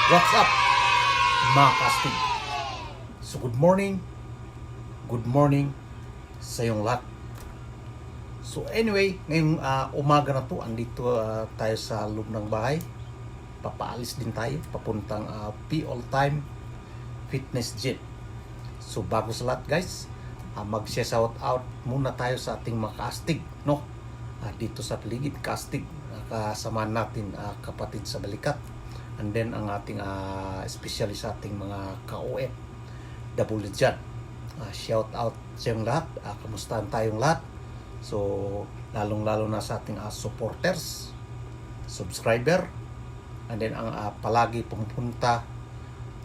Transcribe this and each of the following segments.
What's up, mga kastig? So good morning sa iyong lahat. So anyway, ngayong umaga na to, andito tayo sa loob ng bahay. Papaalis din tayo, papuntang P All Time Fitness Gym. So bago sa lahat guys, mag-shout out muna tayo sa ating mga kastig, no? Dito sa paligid, kastig, kasama natin kapatid sa balikat. And then ang ating especially sa ating mga ka-OF double dyan. Shout out sa yung lahat. Kamustahan tayong lahat? So lalong-lalo na sa ating supporters, subscriber, and then ang palagi pumupunta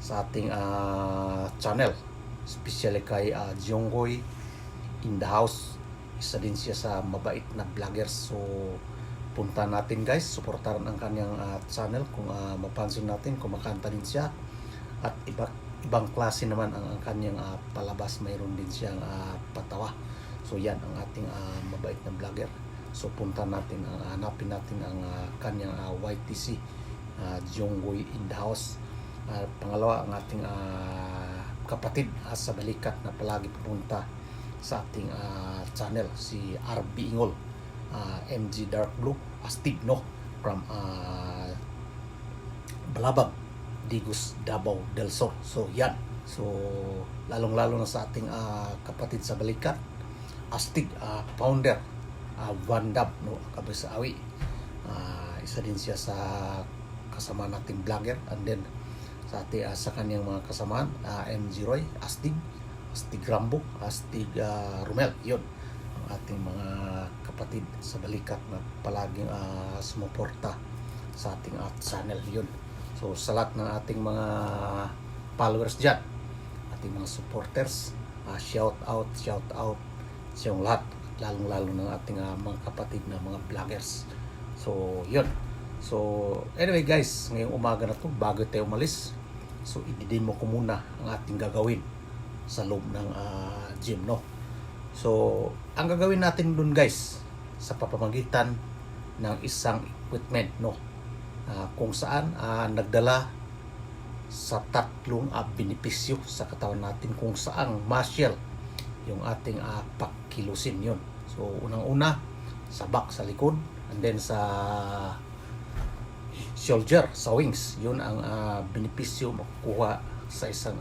sa ating channel, especially kay Jonggoy in the house. Isa din siya sa mabait na vloggers. So punta natin guys, suportahan ang kanyang channel. Kung mapansin natin, kumakanta din siya at ibang klase naman ang kanyang palabas. Mayroon din siyang patawa. So yan ang ating mabait na vlogger. So punta natin, hanapin natin ang kanyang YTC, Jonggoy in the house. Pangalawa, ang ating kapatid sa balikat na palagi pupunta sa ating channel, si RB Ingol, MG Dark Blue Astig, no, from Balabag, Digos, Davao del Sur. So yan, so lalong-lalo na sa ating kapatid sa balikat, Astig, founder, Vandab, no, Kabisawi. Isa din siya sa kasama nating vlogger. And then sa ating sa kanyang mga kasamaan, MG Roy, Astig Rambo, Astig Romel, yun ating mga kapatid sa balikat na palaging sumuporta sa ating channel yun. So sa lahat ng ating mga followers dyan, ating mga supporters, shout out sa yung lahat, lalong-lalo ng ating mga kapatid na mga vloggers. So yun. So anyway guys, ngayong umaga na to, bago tayo umalis, so i-demo ko muna ang ating gagawin sa loob ng gym, no. So, ang gagawin natin dun guys, sa papamagitan ng isang equipment, no, kung saan nagdala sa tatlong benepisyo sa katawan natin, kung saan muscle yung ating pakilusin yun. So, unang-una, sa back, sa likod, and then sa shoulder, sa wings, yun ang benepisyo makukuha sa isang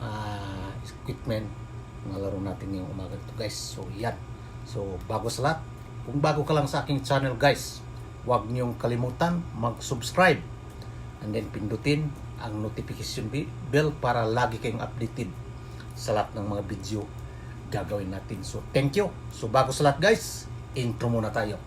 equipment na laro natin ngayong umaga ito guys. So yan. So bago sa lahat, kung bago ka lang sa aking channel guys, huwag niyong kalimutan mag-subscribe and then pindutin ang notification bell para lagi kayong updated sa lahat ng mga video gagawin natin. So thank you. So bago sa lahat guys, intro muna tayo.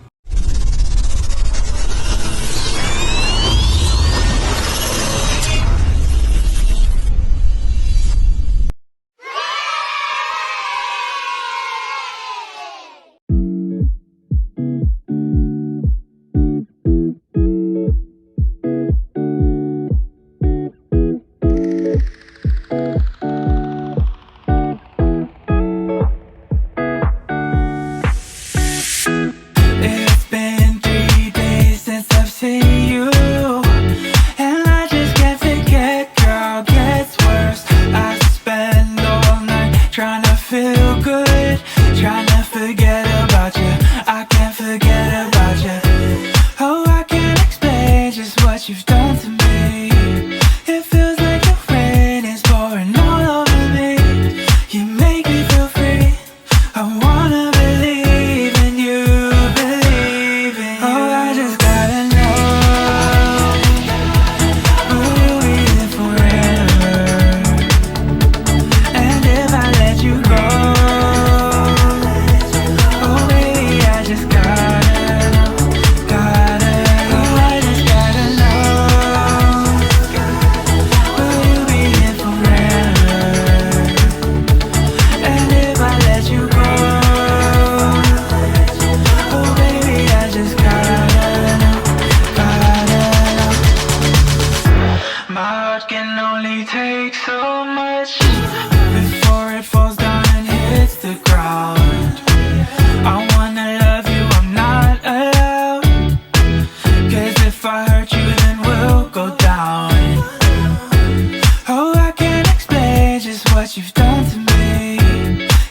what you've done to me.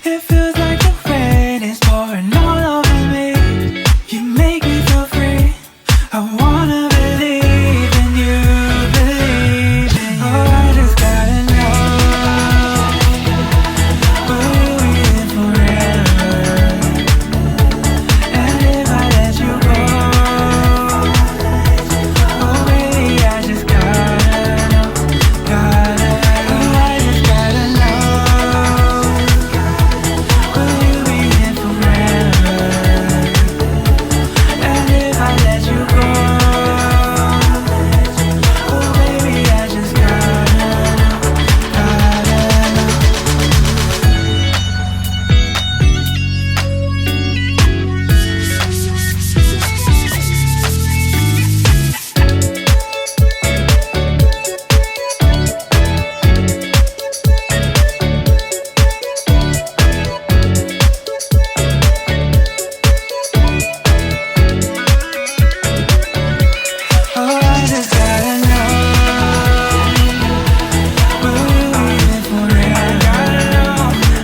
It feels like the rain is pouring all over me. You make me feel free. I wanna believe in you, believe in you. Oh, I just gotta know, will you be here forever? And if I let you go, oh baby, I just gotta know, gotta know. Oh, I just gotta know, will you be here forever? And if I let you go, oh baby, I just gotta know, gotta know. Oh, I just gotta know, will you be here forever? I gotta know,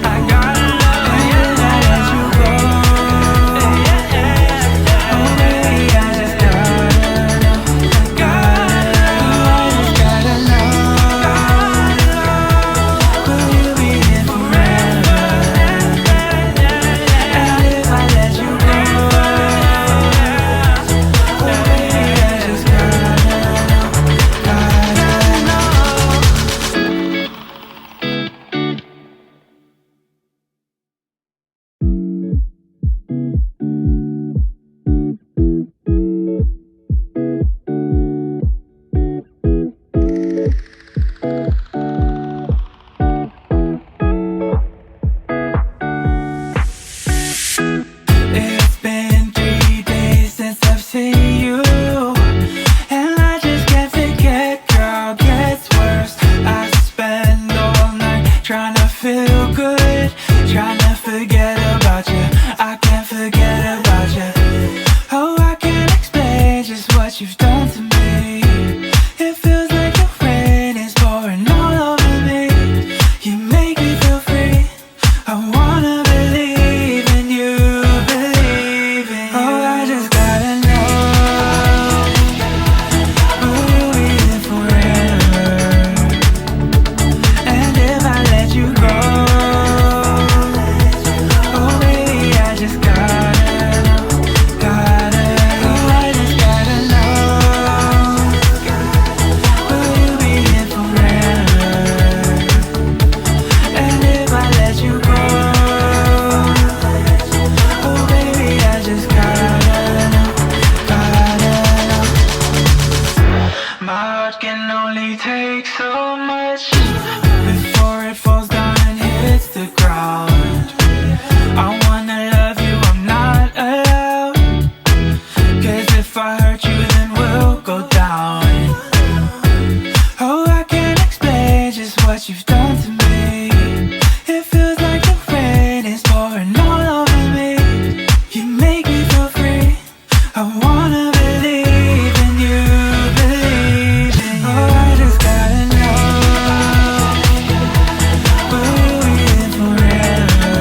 I gotta know. And if I let you go, oh baby, I just gotta know, gotta know. I just gotta know, will you be here forever? And if I let you go, oh baby, I just gotta know, gotta know. It's been 3 days since I've seen you, and I just can't forget, girl, gets worse. I spend all night trying to feel good, trying to forget about you. I can't forget about you. Oh, I can't explain just what you've done to me. It feels like the rain is pouring all over me. You make me feel free. I wanna believe in you, believe in you. Oh, I just gotta know, will you be here forever? And if I let you go, oh baby, I just gotta know, gotta know. Oh, I just gotta know, will you be here forever? And if I let you go, oh baby, I just gotta know, gotta know. My heart can only take so much before it falls down and hits the ground. I wanna love you, I'm not allowed, 'cause if I hurt you then we'll go down. Oh, I can't explain just what you've done to me. It feels like the rain is pouring all over me. You make me feel free. I wanna believe in you, believe in you. Oh, I just gotta know, will you be here forever?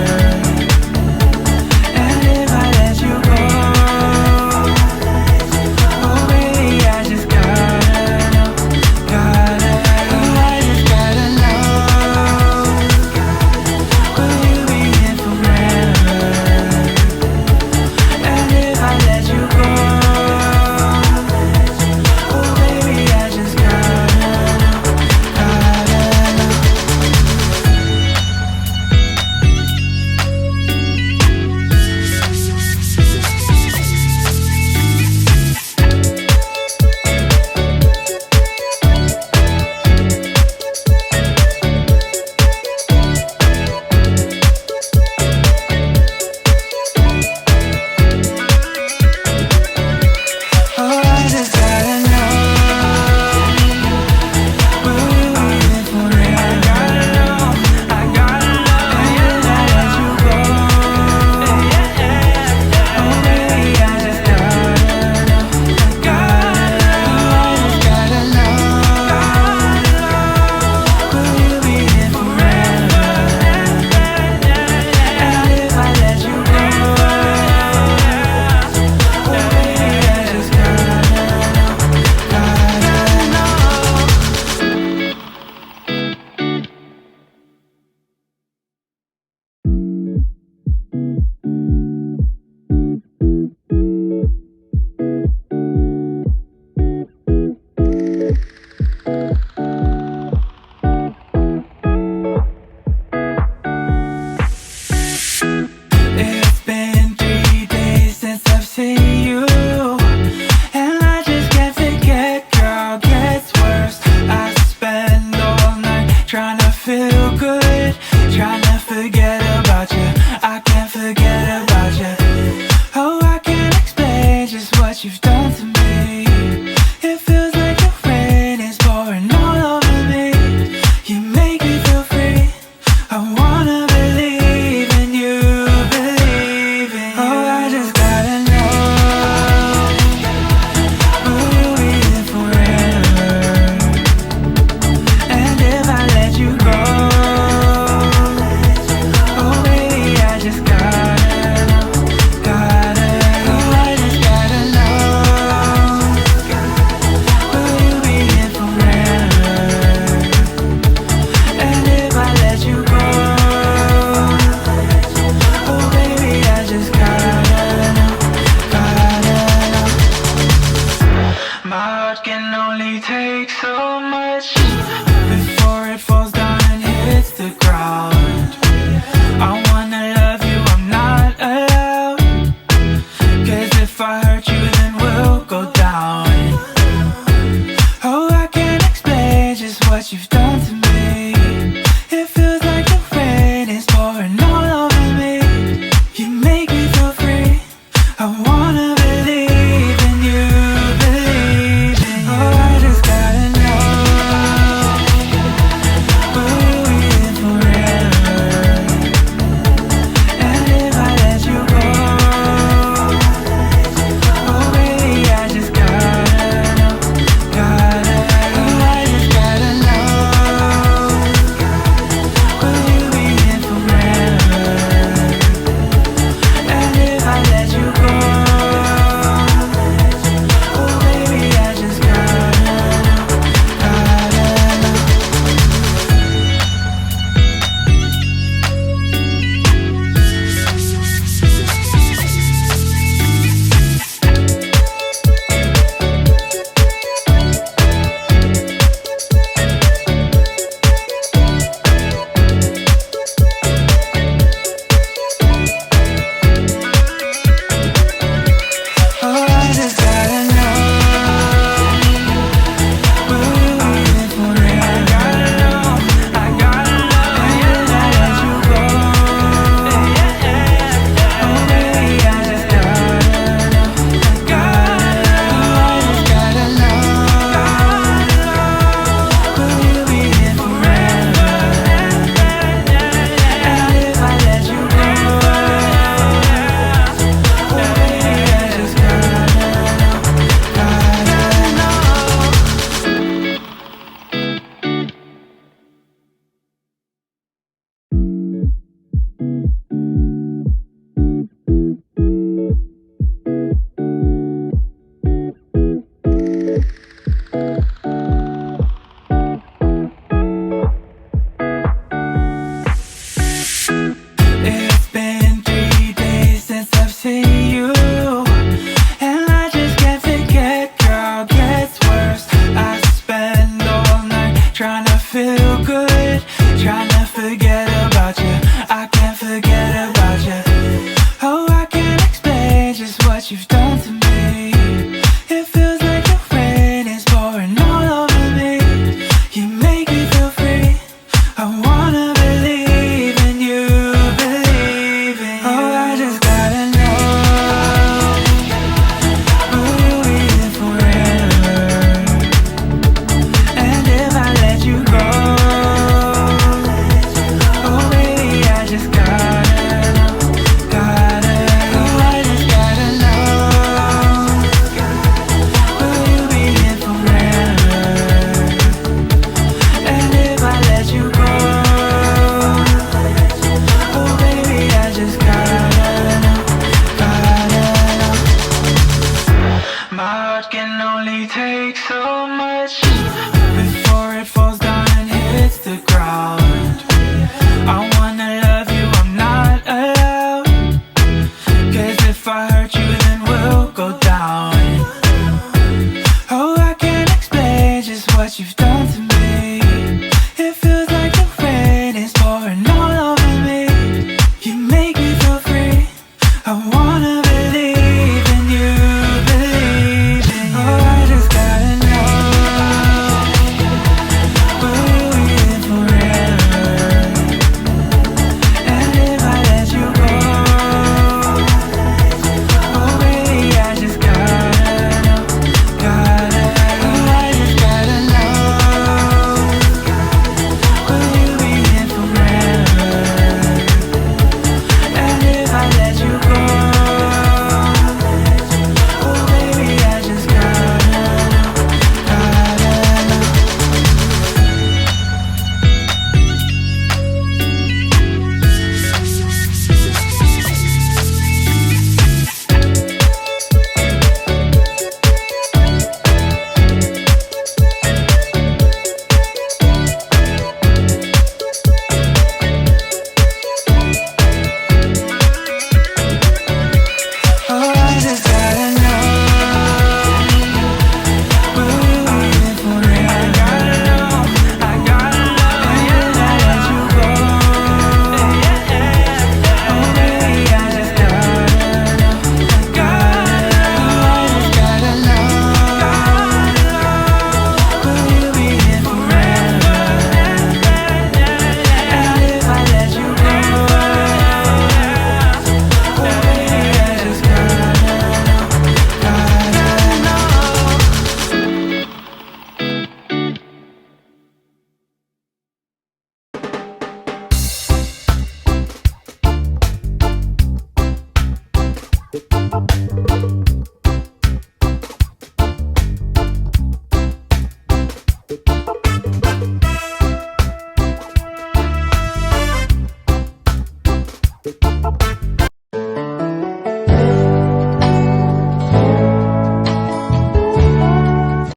trying to feel good